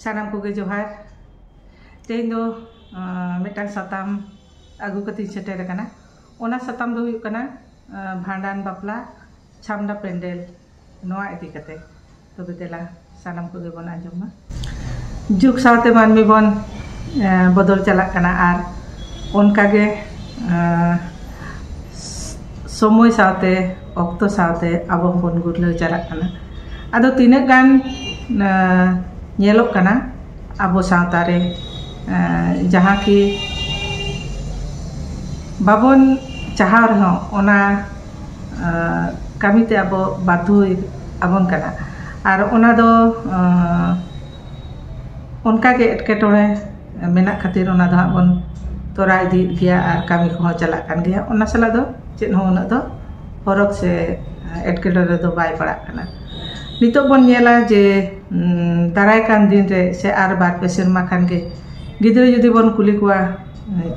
सानाम कोगे जोहार तेन दो मिटांग साताम आगू कती सेटेर कना ओना साताम दो हुयुग कना भांडान बापला छामडा पेंडेल नोआ इदी कते तबे तेला सानाम कोगे बन आंजोमा जुग साथे मानमी बन बदल चला कना आर ओनकागे समय साथे ऑक्तो साथे आबो बन गुरले चला कना आदो तीनक गान ñelok kana abo sawtare jaha ki babon chahar ho ona kamite abo bathu abon kana ar ona do onka ge etketore menak khatir ona do abon tora idi gya ar kami ko chalak kan gya ona sala do chet ho una do horok se etketore do bai parak kana nitok bon nyela je darai kan din re se ar bar pe serma khan ge gidre jodi bon kuli kwa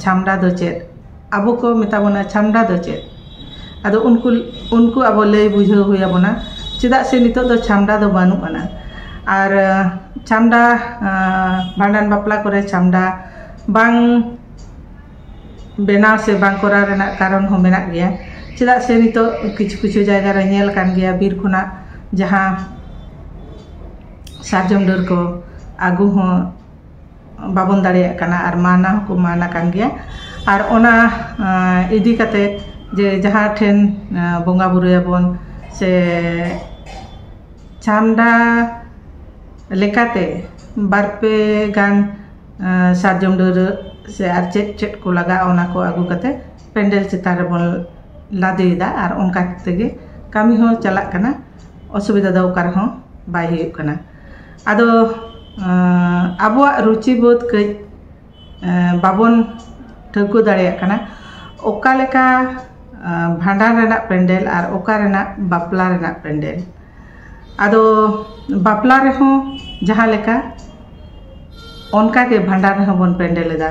chamda do chet abo ko metabona chamda do chet ado unku abo lay bujho hoya bona cheda se nitok do chamda do banu ana ar chamda bhandan bapla kore chamda bang benaw se bang kora rena karon ho menak gya cheda se nitok kichu jayga re nyel kan gya bir khuna जहाँ सार्जम डर को आगू हो बाबन दाड़े कना are माना को माना कान गया आर ओना इदी कते जे जहाँ ठेन बोंगा बुरुयाबन से छामडा लेकाते बारपे गान सार्जम डर से आर चेट को लगा ओना को आगू कते पेंडल चितार बन लादेदा आर उनका तेगे कमी हो चला कना असुविधा दो कार हो बाय हुयुग कना आदो आबोआ रुचि बोध कई बाबन ठौको दाड़े कना ओका लेका भांडान रेना पेंडेल आर ओका रेना बापला रेना पेंडेल आदो बापला रे हो जहां लेका ओनका के भांडान रे बन पेंडेल दा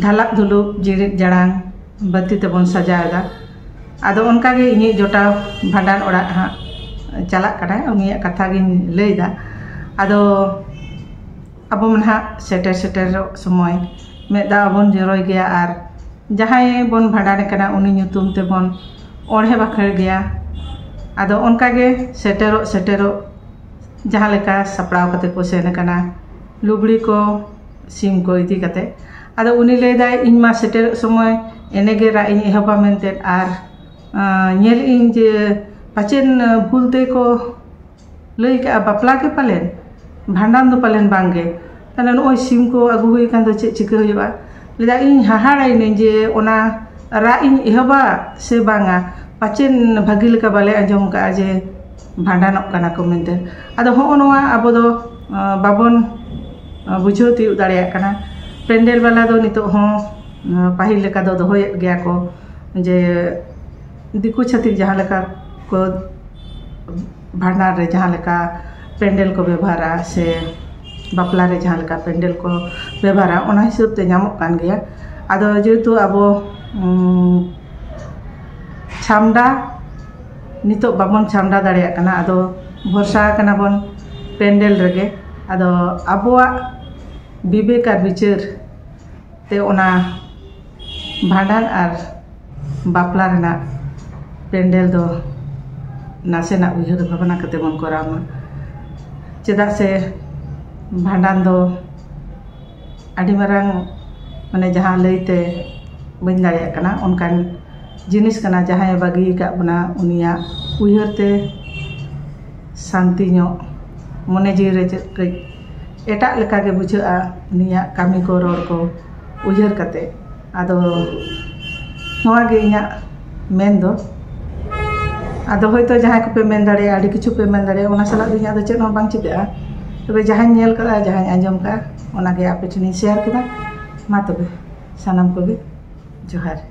धालक धुलुक जिरिक जड़ांग बत्ती ते बन सजाएदा आदो ओनका के इनी जोटा भांडान ओड़ा हा चला करा उनिया कथा गिन लैदा आदो अबो मनहा सेटर समय मेदा बन जरोय गया आर जहाय बन भांडाने कना उनी nyutum ते बन ओढ़े बाखर गया आदो उनका गे सेटेरो जहां लेका सपड़ाव कते को सेन कना लुगड़ी को सिम को इदी कते आदो उनी लैदा इन मा सेटर समय एनेगे रा इन एहबा मेनते आर ñel इन जे पाचेन भूलते को लई का बापला के पालेन भांडान दो पालेन बांगे ताले नोय सिम को आगु हुई कान दो चे चिका हुआ लेदा इन हाहाड़ाई ने जे ओना रा इन एहबा से बांगा पाचेन भागी लेका बाले आंजम का जे भांडानक काना को मेनते आदो हो नोवा आबो दो बाबन बुझो ति दाड़िया काना पेंडेल वाला दो नितो हो पाहिल लेका दो दोहोय गया को जे दिकु छाती जहां लेका को भांडार रे जहां लेका पेंडेल को व्यवहारा से बापला रे जहां लेका पेंडेल को व्यवहारा ओना हिसाब ते नामक कान गया आदो जेतु आबो छामडा नितो बाबन छामडा दाड़िया कना आदो भरसा कना बन पेंडेल रेगे आदो आबोआ विवेक आर विचार ते ओना भांडान आर बापला रेना पेंडेल दो नासेना उयहर भावना कते बन करामा चेदा से भांडान दो आडी मारांग माने जहां लईते बन दाड़िया कना उनकान जिनिस कना जहां बागी का बना उनिया उयहर ते शांति नो मने जी रे कई एटा लेका के बुझा उनिया कामी को रोड को उयहर कते आदो नोआ गे इया मेन दो आदो होयतो जहां को पे मेन दाड़े आडी किछु पे मेन दाड़े ओना सला दुनिया दो चेत हो बांग चिता तबे जहां नेल करा जहां आंजम का ओना गे आपे ठिनी शेयर केदा मा तबे सानाम को गे जोहार।